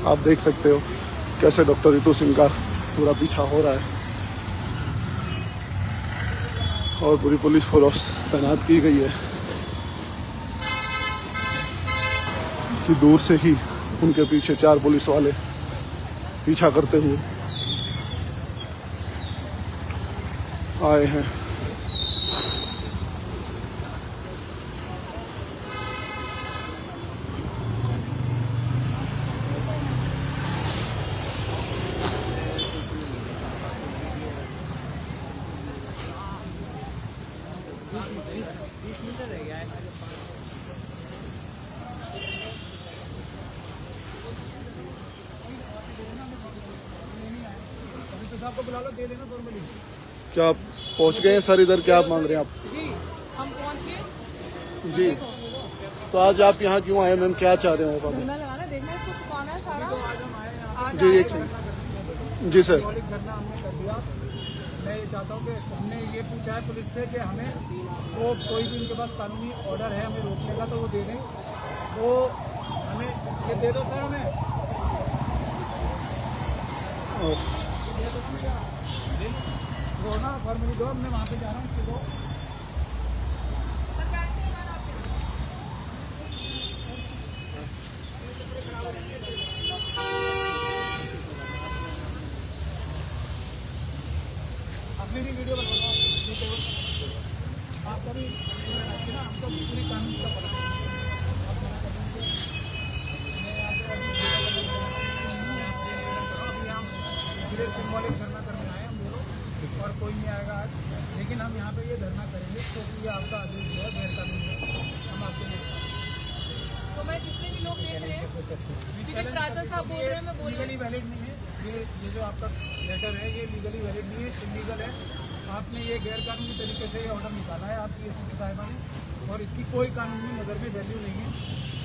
आप देख सकते हो कैसे डॉक्टर रितु सिंह का पूरा पीछा हो रहा है और पूरी पुलिस फोर्स तैनात की गई है कि दूर से ही उनके पीछे 4 पुलिस वाले पीछा करते हुए आए हैं। आपको बुला लो, दे देना फॉर्मली। क्या आप पहुंच गए हैं सर इधर? क्या आप मांग रहे हैं आप? जी हम पहुंच गए जी, तो आज आप यहाँ क्यों आए मैम? क्या चाह रहे हो आप? धरना लगाना, देखना इसको छुपाना है सारा। आज जी आए एक सेकंड। जी सर। मौलिक धरना हमने कर दिया। मैं ये चाहता हूँ कि हमने ये पूछा है पुलिस से कि हमें वो कोई भी उनके पास कानूनी ऑर्डर है हमें रोकने का तो वो दे दें, वो हमें ये दे दो सर हमें। वो ना फॉर्मली दो, मैं वहाँ पे जा रहा हूँ, इसके दो। अपनी भी वीडियो बनवाओ आपका भी ना, हमको पूरी कानून का पता है। अभी हम इसलिए सिंबॉलिक धरना करने आए हम दोनों, और कोई नहीं आएगा आज, लेकिन हम यहाँ पे ये धरना करेंगे क्योंकि ये आपका आदेश जो है गैर कानूनी है। हम आपके लिए तो मैं जितने भी लोग देख रहे हैं, राजा साहब बोल रहे हैं, मैं बोल रही लीगली वैलिड नहीं है। ये जो आपका लेटर है ये लीगली वैलिड नहीं है, इलीगल है। आपने ये गैर कानूनी तरीके से ये ऑर्डर निकाला है आपकी एसीपी साहिबा ने, और इसकी कोई कानूनी नज़र में वैल्यू नहीं है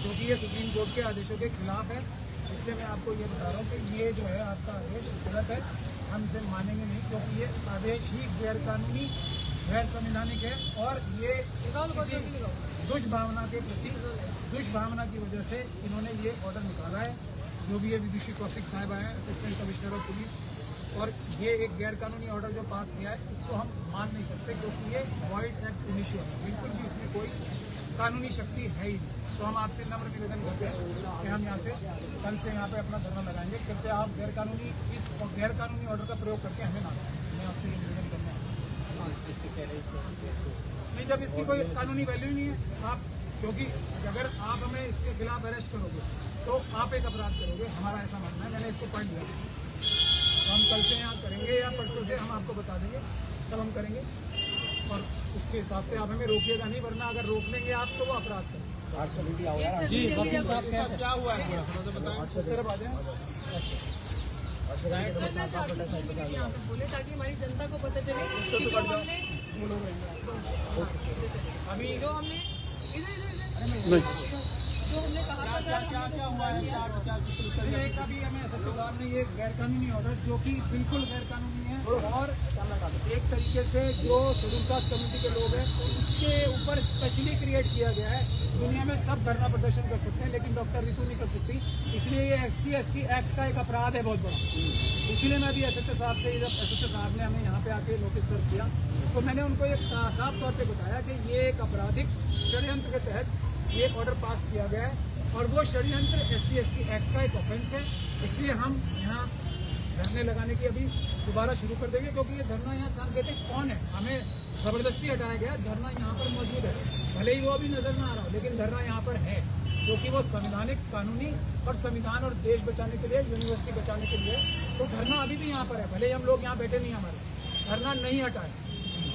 क्योंकि ये सुप्रीम कोर्ट के आदेशों के खिलाफ है। इसलिए मैं आपको ये बता रहा हूँ कि ये जो है आपका आदेश गलत है, हम इसे मानेंगे नहीं क्योंकि ये आदेश ही गैर कानूनी गैर संवैधानिक है, और ये किसी दुष्भावना के प्रति दुष्भावना की वजह से इन्होंने ये ऑर्डर निकाला है। जो भी ये विदुषी कौशिक साहिबा है, असिस्टेंट कमिश्नर ऑफ पुलिस, और ये एक गैर कानूनी ऑर्डर जो पास किया है इसको हम मान नहीं सकते क्योंकि ये वॉइड एक्ट इनिशियो है, बिल्कुल भी इसमें कोई कानूनी शक्ति है ही नहीं। तो हम आपसे नम्र निवेदन करते हैं कि हम यहाँ से कल से यहाँ पे अपना धरना लगाएंगे, क्योंकि आप गैर कानूनी इस गैर कानूनी ऑर्डर का प्रयोग करके हमें ना करें। मैं आपसे ये निवेदन करना है नहीं, जब इसकी कोई कानूनी वैल्यू नहीं है आप, क्योंकि अगर आप हमें इसके खिलाफ अरेस्ट करोगे तो आप एक अपराध करोगे, हमारा ऐसा मानना है। मैंने इसको पढ़ लिया, तो हम कल से यहाँ करेंगे या परसों से हम आपको बता देंगे, तब हम करेंगे, और उसके हिसाब से आप हमें रोकिएगा नहीं, वरना अगर रोक लेंगे आप तो वो अपराध करेंगे। जी वकील साहब क्या हुआ है उस तरफ आ जाए। बोले ताकि हमारी जनता को पता चले कि जो हमने अभी जो हमने इधर नहीं, जो हमने कहा था सर, क्या हुआ है अभी हमें सरकार ने ये गैर कानूनी ऑर्डर जो कि बिल्कुल गैर कानूनी है, और एक तरीके से जो शेड्यूल कास्ट कम्युनिटी के लोग हैं उसके ऊपर स्पेशली क्रिएट किया गया है। दुनिया में सब धरना प्रदर्शन कर सकते हैं लेकिन डॉक्टर रितु नहीं कर सकती, इसलिए ये SC/ST एक्ट का एक अपराध है बहुत बड़ा। इसीलिए मैं अभी SHO साहब से, जब SHO साहब ने हमें यहाँ पे आके नोटिस सर्व किया तो मैंने उनको एक साफ तौर पे बताया कि ये एक आपराधिक षड्यंत्र के तहत ये ऑर्डर पास किया गया है, और वो षड्यंत्र SC/ST एक्ट का एक ऑफेंस है। इसलिए हम यहाँ धरने लगाने की अभी दोबारा शुरू कर देंगे, क्योंकि ये धरना यहाँ सांकेतिक कौन है, हमें जबरदस्ती हटाया गया। धरना यहाँ पर मौजूद है, भले ही वो अभी नजर ना आ रहा हो, लेकिन धरना यहाँ पर है क्योंकि वो संवैधानिक, कानूनी और संविधान और देश बचाने के लिए, यूनिवर्सिटी बचाने के लिए। तो धरना अभी भी यहाँ पर है, भले ही हम लोग यहाँ बैठे नहीं, हमारे धरना नहीं हटाए।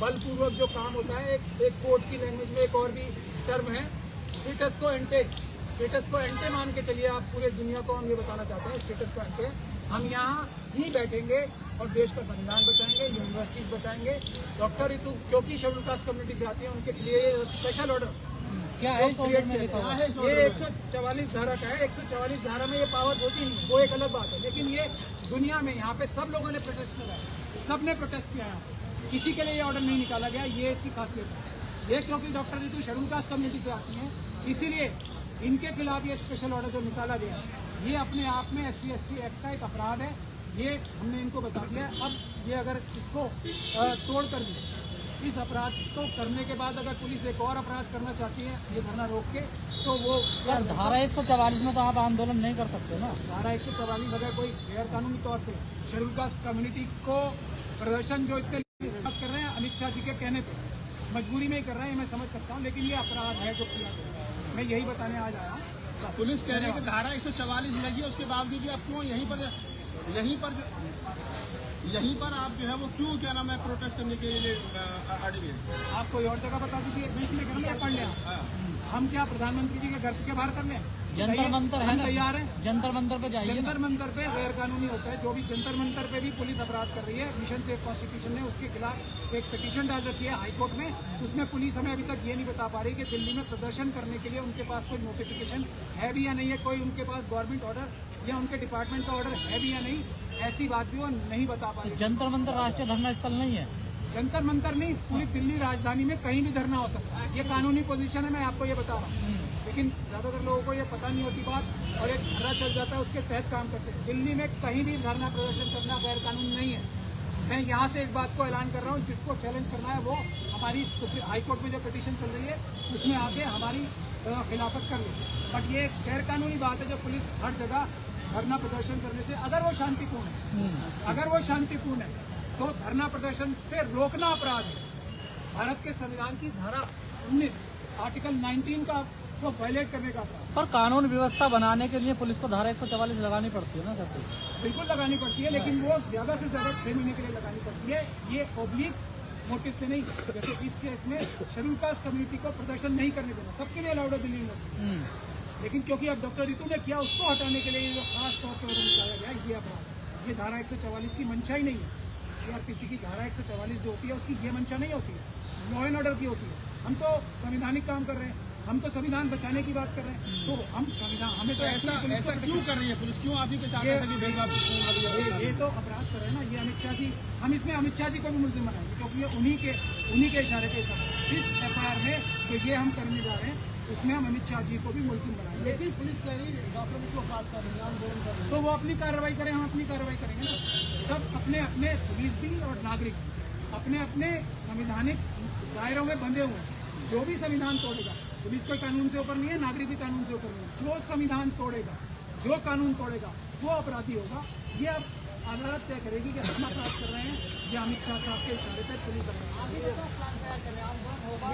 बलपूर्वक जो काम होता है, एक कोर्ट की लैंग्वेज में एक और भी टर्म है स्टेटस को एंटे, स्टेटस को एंटे मान के चलिए आप, पूरे दुनिया को हम ये बताना चाहते हैं स्टेटस को एंटे। हम यहाँ ही बैठेंगे और देश का संविधान बचाएंगे, यूनिवर्सिटीज बचाएंगे। डॉक्टर रितु क्योंकि शेड्यूल कास्ट कम्युनिटी से आती है, उनके लिए स्पेशल ऑर्डर क्या है, ये 144 धारा का है। 144 धारा में ये पावर्स होती नहीं, वो एक अलग बात है, लेकिन ये दुनिया में यहाँ पे सब लोगों ने प्रोटेस्ट किया, सबने प्रोटेस्ट किया है, किसी के लिए ये ऑर्डर नहीं निकाला गया। ये इसकी खासियत है, ये क्योंकि doctor Ritu schedule caste community से आती हैं, इसीलिए इनके खिलाफ ये स्पेशल ऑर्डर जो निकाला गया ये अपने आप में SC/ST एक्ट का एक अपराध है। ये हमने इनको बता दिया है। अब ये अगर इसको तोड़ कर भी इस अपराध को करने के बाद अगर पुलिस एक और अपराध करना चाहती है ये धरना रोक के, तो वो यार धारा 144 में तो आप आंदोलन नहीं कर सकते ना। धारा 144 अगर कोई गैर कानूनी तौर पे शेड्यूल कास्ट कम्युनिटी को प्रदर्शन जो इतने कर रहे हैं अमित शाह जी के कहने पे मजबूरी में ही कर रहे हैं, मैं समझ सकता हूँ, लेकिन ये अपराध है जो किया गया है। मैं यही बताने आज आया हूँ। पुलिस कह रही है कि धारा 144 लगी है, उसके बावजूद भी आप क्यों यहीं पर आप जो है वो क्यों क्या नाम है प्रोटेस्ट करने के लिए अड़े हैं? आप कोई और जगह बता दीजिए, मैं इसलिए कह रहा हूं, पढ़ लें। हम क्या प्रधानमंत्री जी के घर के बाहर कर लें? जंतर मंतर है ना, तैयार है। जंतर मंतर पे जाइए। जंतर मंतर पे गैर कानूनी होता है, जो भी जंतर मंतर पे भी पुलिस अपराध कर रही है। मिशन सेफ कॉन्स्टिट्यूशन ने उसके खिलाफ एक पिटीशन डाल रखी है हाईकोर्ट में। उसमें पुलिस हमें अभी तक ये नहीं बता पा रही कि दिल्ली में प्रदर्शन करने के लिए उनके पास कोई नोटिफिकेशन है भी या नहीं है, कोई उनके पास गवर्नमेंट ऑर्डर या उनके डिपार्टमेंट का ऑर्डर है भी या नहीं, ऐसी बात भी वो नहीं बता पा रही। जंतर मंतर राष्ट्रीय धरना स्थल नहीं है। जंतर मंतर नहीं, पूरी दिल्ली राजधानी में कहीं भी धरना हो सकता है। ये कानूनी पोजीशन है, मैं आपको ये बता रहा हूँ। लेकिन ज्यादातर लोगों को ये पता नहीं होती बात, और एक धरना चल जाता है उसके तहत काम करते हैं। दिल्ली में कहीं भी धरना प्रदर्शन करना गैर कानून नहीं है। मैं यहाँ से इस बात को ऐलान कर रहा हूँ, जिसको चैलेंज करना है वो हमारी हाईकोर्ट में जो पिटीशन चल रही है उसमें आके हमारी खिलाफत कर ले। बट ये गैर कानूनी बात है जो पुलिस हर जगह धरना प्रदर्शन करने से, अगर वो शांतिपूर्ण है तो धरना प्रदर्शन से रोकना अपराध है। भारत के संविधान की धारा 19 आर्टिकल 19 का को वायलेट करने का अपराध। पर कानून व्यवस्था बनाने के लिए पुलिस को धारा 144 लगानी पड़ती है ना सर? बिल्कुल लगानी पड़ती है, लेकिन वो ज्यादा से ज्यादा 6 महीने के लिए लगानी पड़ती है। ये ओब्लिक मोटिव से नहीं, जैसे इस केस में शेड्यूल कास्ट कम्युनिटी को प्रदर्शन नहीं करने देना, सबके लिए अलाउड है दिल्ली यूनिवर्सिटी। लेकिन क्योंकि अब डॉक्टर रितु ने किया, उसको हटाने के लिए जो खास तौर पर निकाला गया ये अपराध, ये धारा 144 की मंशा ही नहीं है। CRPC की धारा 144 जो होती है उसकी ये मंशा नहीं होती है, लॉ एंड ऑर्डर की होती है। हम तो संवैधानिक काम कर रहे हैं, हम तो संविधान बचाने की बात कर रहे हैं, तो हम संविधान हमें तो ऐसा क्यों कर रही है पुलिस? क्यों आप ही के साथ ऐसा क्यों भेदभाव? ये तो अपराध कर रहे हैं ना, ये अमित शाह जी, हम इसमें अमित शाह जी को भी मुलजिम बनाएंगे, क्योंकि ये उन्हीं के इशारे पे सब इस FIR में तो ये हम करने जा रहे हैं, उसमें हम अमित शाह जी को भी मुलजिम बनाएंगे। लेकिन पुलिस कह रही है डॉक्टर को बात कर रही है, आंदोलन कर रही है, तो वो अपनी कार्रवाई करें, हम अपनी कार्रवाई करेंगे ना। सब अपने अपने पुलिस भी और नागरिक अपने अपने संवैधानिक दायरों में बंधे हुए हैं। जो भी संविधान तोड़ेगा, पुलिस कोई कानून से ऊपर नहीं है, नागरिक भी कानून से ऊपर नहीं है। जो संविधान तोड़ेगा, जो कानून तोड़ेगा वो अपराधी होगा। ये अब अदालत तय करेगी कि हम अपराध कर रहे हैं या अमित शाह साहब के इशारे पर पुलिस अपराध।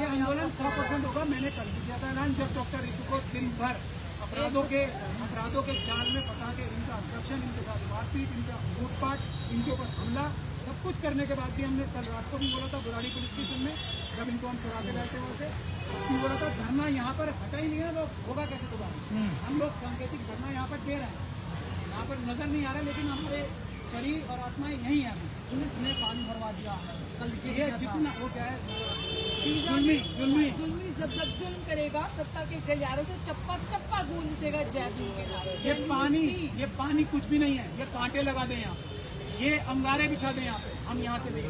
ये आंदोलन 100% होगा। मैंने कल भी किया था ऐलान, जब डॉक्टर रितु को दिन भर अपराधों के जाल में फंसा के इनका अब्डक्शन, इनके साथ मारपीट, इनका लूटपाट, इनके ऊपर हमला, सब कुछ करने के बाद भी हमने कल रात को भी बोला था बुराड़ी पुलिस स्टेशन में, जब इनको हम चुरा के बैठे वहाँ से बोला था धरना यहाँ पर हटा ही नहीं है, लोग होगा कैसे दोबारा? हम लोग सांकेतिक धरना यहाँ पर दे रहे हैं, यहाँ पर नजर नहीं आ रहा, लेकिन हमारे शरीर और आत्माएं यही है। पुलिस ने पानी भरवा दिया है कल ये जितना वो क्या है जुल्मी जब जुल्म करेगा सत्ता के गलियारों से चप्पा चप्पा गूंज उठेगा जयपुर के नारे। ये पानी कुछ भी नहीं है, ये कांटे लगा दें यहाँ, ये अंगारे बिछा दें यहाँ पे, हम यहाँ से नहीं।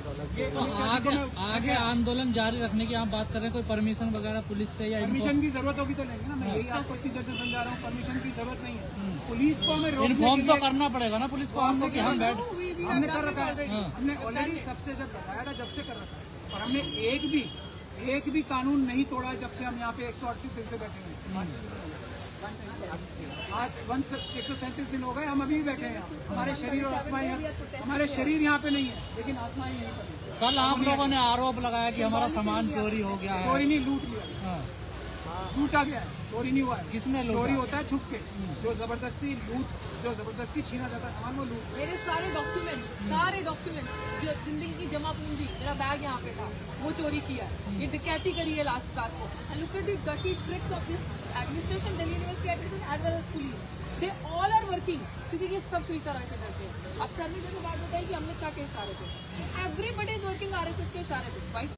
आगे आंदोलन जारी रखने की आप बात कर रहे हैं, कोई परमिशन वगैरह पुलिस से या परमिशन की जरूरत होगी तो लेंगे ना। मैं यही आपको इतनी देर से समझा रहा हूँ, परमिशन की जरूरत नहीं है। पुलिस को हमें इन्फॉर्म तो करना पड़ेगा ना पुलिस को हमको कि हम बैठ हमने कर रखा है। हमने ऑलरेडी सबसे जब बताया था, जब से कर रखा है, और हमने एक भी कानून नहीं तोड़ा जब से हम यहाँ पे 138 दिन से बैठे हैं। आज 137 दिन हो गए, हम अभी भी बैठे हैं यहाँ। हमारे शरीर और आत्माएं, हमारे शरीर यहाँ पे नहीं है, लेकिन आत्माएं यहीं पर हैं। कल आप लोगों ने आरोप लगाया कि हमारा सामान चोरी हो गया है। चोरी नहीं, लूट लिया, लूटा गया है, चोरी नहीं हुआ है। किसने लूटा? चोरी होता है छुप के, जो जबरदस्ती छीना जाता है सामान, वो लूट। मेरे सारे डॉक्यूमेंट्स जो जिंदगी की जमा पूंजी, मेरा बैग यहाँ पे था, वो चोरी किया है, ये डकैती करी है लास्ट कार को। And look at the dirty tricks of this administration, Delhi university administration as well as police, they all are working, क्योंकि ये सब स्वीकार ऐसे करते हैं। अब सर ने जैसे बात बताई कि हमने क्या के इशारे पे, एवरीबडी इज वर्किंग RSS के इशारे पे।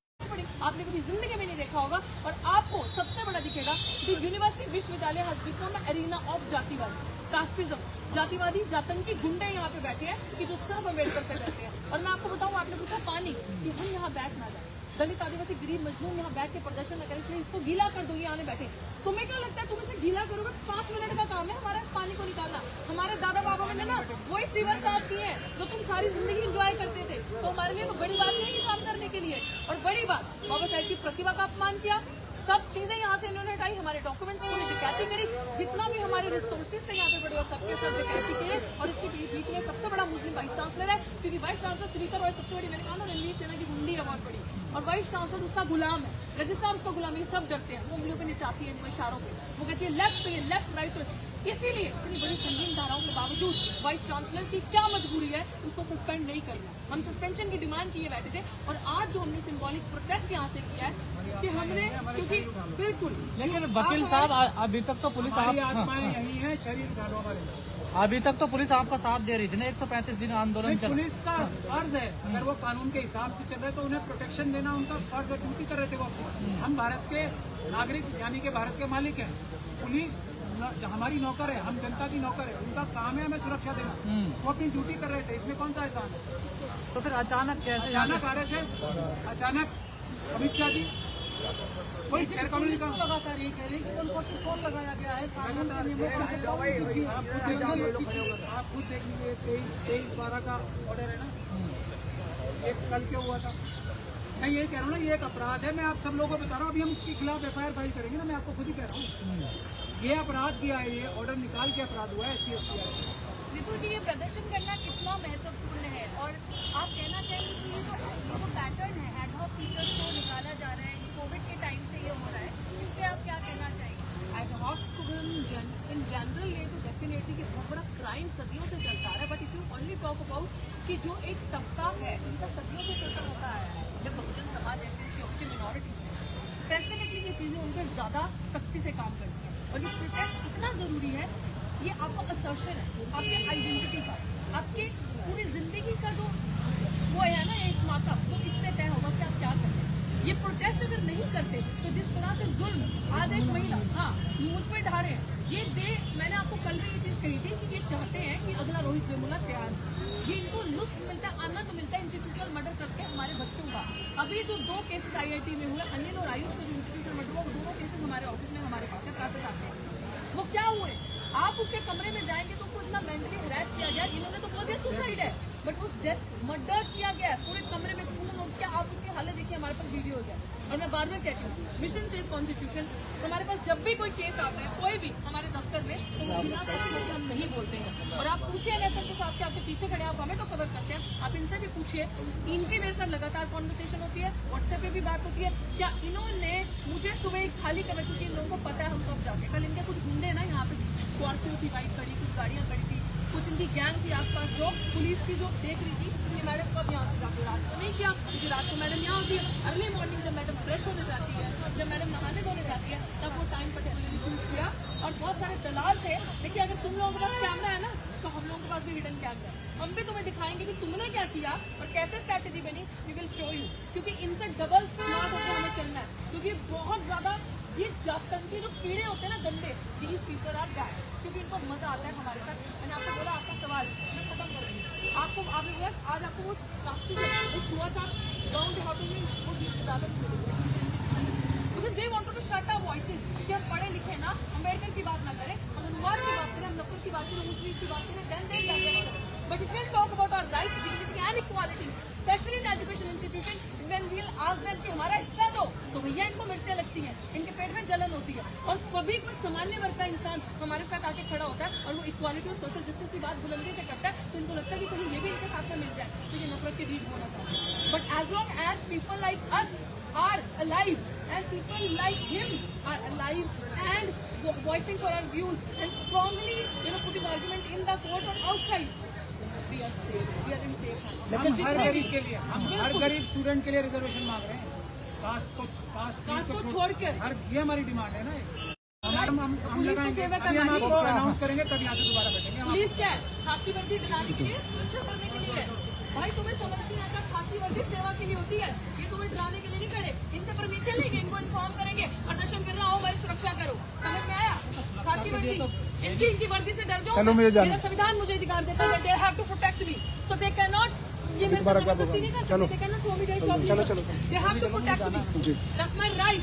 आपने कभी जिंदगी में नहीं देखा होगा, और आपको सबसे बड़ा दिखेगा कि यूनिवर्सिटी विश्वविद्यालय हैज बिकम एरिना ऑफ जातिवाद, कास्टिज्म, जातिवादी जातंकी गुंडे यहाँ पे बैठे हैं कि जो सिर्फ अम्बेडकर से करते हैं। और मैं आपको बताऊं, आपने पूछा पानी, कि हम यहाँ बैठ ना जाए, दलित आदिवासी गरीब मजदूर यहाँ बैठ के प्रदर्शन न करें, इसलिए इसको गीला कर दो, ये आने बैठे। तुम्हें क्या लगता है तुम इसे गीला करोगे? 5 मिनट का काम है हमारा इस पानी को निकालना। हमारे दादा बाबा ने ना वही सीवर साफ किए हैं जो तुम सारी जिंदगी एंजॉय करते थे, तो हमारे लिए तो बड़ी बात नहीं है काम करने के लिए। और बड़ी बात, बाबा साहब की प्रतिभा का अपमान किया, सब चीजें यहाँ से इन्होंने हटाई, हमारे डॉक्यूमेंट्स पूरी डकैती करी, जितना भी हमारे रिसोर्सेज थे यहाँ पे बड़े और सबके सब डकैती किए। और इसके बीच में सबसे बड़ा मुस्लिम वाइस चांसलर है, क्योंकि वाइस चांसलर श्रीकर रॉय सबसे बड़ी, मैंने कहा ना रणवीर सेना की गुंडी है बहुत बड़ी, और वाइस चांसलर उसका गुलाम है, रजिस्ट्रार उसका गुलाम है, सब डरते हैं, वो उंगलियों पे निचाती है इनको इशारों पे, वो कहती है लेफ्ट पे लेफ्ट राइट पे। इसीलिए इतनी बड़ी संगीन धाराओं के बावजूद वाइस चांसलर की क्या मजबूरी है उसको सस्पेंड नहीं करना। हम सस्पेंशन की डिमांड किए बैठे थे, और आज जो हमने सिंबॉलिक प्रोटेस्ट यहाँ से किया है कि हमने, क्योंकि बिल्कुल, लेकिन वकील साहब अभी तक तो पुलिस आत्माएं यही है, शरीर गालों हमारे। अभी तक तो पुलिस आपका साथ दे रही थी ना, 135 दिन आंदोलन चल। पुलिस का फर्ज है, अगर वो कानून के हिसाब से चल रहे तो उन्हें प्रोटेक्शन देना उनका फर्ज है, ड्यूटी कर रहे थे वो। हम भारत के नागरिक यानी कि भारत के मालिक हैं, पुलिस हमारी नौकर है, हम जनता की नौकर है, उनका काम है हमें सुरक्षा देना, वो अपनी ड्यूटी कर रहे थे, इसमें कौन सा एहसान है? तो फिर अचानक कैसे? अचानक RSS, अचानक अमित शाह जी, कोई गैर कानूनी काम लगातार ये कह रहे हैं कि 144 लगाया गया है, आप खुद देख लीजिए, 23/12 का ऑर्डर है ना, ये कल क्या हुआ था। मैं ये कह रहा हूँ ना, ये एक अपराध है, मैं आप सब लोगों को बता रहा हूँ, अभी हम इसके खिलाफ FIR फाइल करेंगे ना, मैं आपको खुद ही कह रहा हूँ, ये अपराध किया है, ये ऑर्डर निकाल के अपराध हुआ है SC/ST। रितु जी, ये प्रदर्शन करना कितना महत्वपूर्ण है, और आप कहना चाहेंगे कि ये जो पैटर्न है एडहॉक टीचर्स को निकाला जा रहा है, कोविड के टाइम से ये हो रहा है, इस पर आप क्या कहना चाहेंगे? एडहॉक इन जनरल ये तो डेफिनेटली कि बहुत बड़ा क्राइम सदियों से चलता आ रहा है, but if you only talk about कि जो एक तबका है जिनका सदियों से शोषण होता आया है, जब बहुजन समाज जैसे इसकी ऑप्शन मिनॉरिटी है, स्पेसिफिकली ये चीज़ें उन पर ज़्यादा सख्ती से काम करती हैं। और ये प्रोटेस्ट इतना ज़रूरी है, ये आपका असर्शन है, आपके आइडेंटिटी का, आपके पूरी जिंदगी का जो वो है ना एक माता, तो इससे तय होगा कि आप क्या करते हैं। ये प्रोटेस्ट अगर नहीं करते तो जिस तरह से जुल्म आज एक महिला न्यूज पे ढा रहे हैं, ये मैंने आपको कल भी ये चीज कही थी कि ये चाहते हैं कि अगला रोहित वेमुला तैयार, ये इनको लुत्फ मिलता है, आनंद मिलता है इंस्टीट्यूशनल मर्डर करके हमारे बच्चों का। अभी जो 2 केसेस IIT में हुए, अनिल और आयुष का जो इंस्टीट्यूशनल मर्डर हुआ, वो दोनों केसेस हमारे ऑफिस में हमारे पास है, प्रोसेस आते हैं। वो क्या हुए, आप उसके कमरे में जाएंगे तो उसको इतना मेंटली हरास किया गया, इन्होंने तो बोल दिया सुसाइड है, बट वो डेथ मर्डर किया गया, पूरे कमरे में खून हो क्या, आप उसकी हालत देखिए, हमारे पास वीडियोज है। और मैं बार बार कहती हूँ, मिशन सेफ कॉन्स्टिट्यूशन, हमारे पास जब भी कोई केस आता है कोई भी हमारे दफ्तर में, तो वो बिना खबर हम नहीं बोलते हैं। और आप पूछिए ना सर के साथ के आपके पीछे खड़े, आप हमें तो कवर करते हैं, आप इनसे भी पूछिए, इनके मेरे साथ लगातार कॉन्वर्सेशन होती है, व्हाट्सएप पे भी बात होती है, क्या इन्होंने मुझे सुबह खाली करना, क्योंकि इन लोगों को पता है हम कब जाके, कल इनके कुछ गुंडे ना यहाँ पे स्कॉर्पियो थी वाइट खड़ी, कुछ गाड़ियाँ खड़ी थी, कुछ इनकी गैंग थी आसपास जो पुलिस की जो देख रही थी कि मैडम कब यहाँ से जाके, रात को नहीं किया, क्योंकि रात को मैडम यहाँ होती है, अर्ली मॉर्निंग जब मैडम फ्रेश होने जाती है, जब मैडम नहाने धोने जाती है, तब वो टाइम पर्टिकुलरली चूज किया। और बहुत सारे दलाल थे, देखिए अगर तुम लोगों के पास कैमरा है ना, तो हम लोगों के पास भी हिडन कैमरा है, हम भी तुम्हें दिखाएंगे कि तुमने क्या किया और कैसे स्ट्रैटेजी बनी, वी विल शो यू, क्योंकि इनसे डबल स्मार्ट होकर हमें चलना है, क्योंकि बहुत ज्यादा ये जातंकी जो कीड़े होते हैं ना गंदे, दीज पीपल आर बैड, क्योंकि इनको मजा आता है हमारे साथ। मैंने आपको बोला, आपका सवाल मैं खत्म कर रही हूँ, आपको आपने बोला आज आपको वो प्लास्टिक वो छुआछात गाँव देहातों में वो इजाजत because they wanted to shut our voices, कि हम पढ़े लिखे ना, अम्बेडकर की बात ना करें, हम अनुवाद की बात करें, हम नफरत की बात करें, ऊंच नीच की बात करें, then they can. But if we talk about our rights, dignity and equality, specially in education institution, when we will ask them कि हमारा हिस्सा दो, तो भैया इनको मिर्चें लगती हैं, इनके पेट में जलन होती है। और कभी कोई सामान्य वर्ग का इंसान हमारे साथ आके खड़ा होता है और वो इक्वालिटी और सोशल जस्टिस की बात बुलंदी से करता है, तो इनको लगता है कि कहीं ये भी इनके साथ में मिल जाए, तो ये नफरत के बीच बोलना चाहते हैं। But as long as people like us are alive and people like him are alive and voicing for our views and strongly putting argument in the court or outside, we are safe, we are in safe hands. हम हर गरीब के लिए, हम हर गरीब student के लिए reservation मांग रहे हैं, कास्ट को छोड़कर, हर ये हमारी डिमांड है ना। मैडम हम लगाएंगे, हम आपको अनाउंस करेंगे, तब यहाँ से दोबारा बैठेंगे। पुलिस क्या है, खाकी वर्दी बनाने के लिए, सुरक्षा करने के लिए है। भाई तुम्हें समझ नहीं आता, खाकी वर्दी सेवा के लिए होती है, ये तुम्हें डराने के लिए नहीं खड़े, इनसे परमिशन लेंगे, इनको इन्फॉर्म करेंगे, प्रदर्शन कर रहा हो भाई सुरक्षा करो, समझ में आया? खाकी वर्दी इनकी वर्दी से डर जाओ, मेरा संविधान मुझे अधिकार देता है, they have to protect me. So they cannot give me जबरदस्ती नहीं कर सकते. They cannot show me their shop. They have to protect me. That's my right.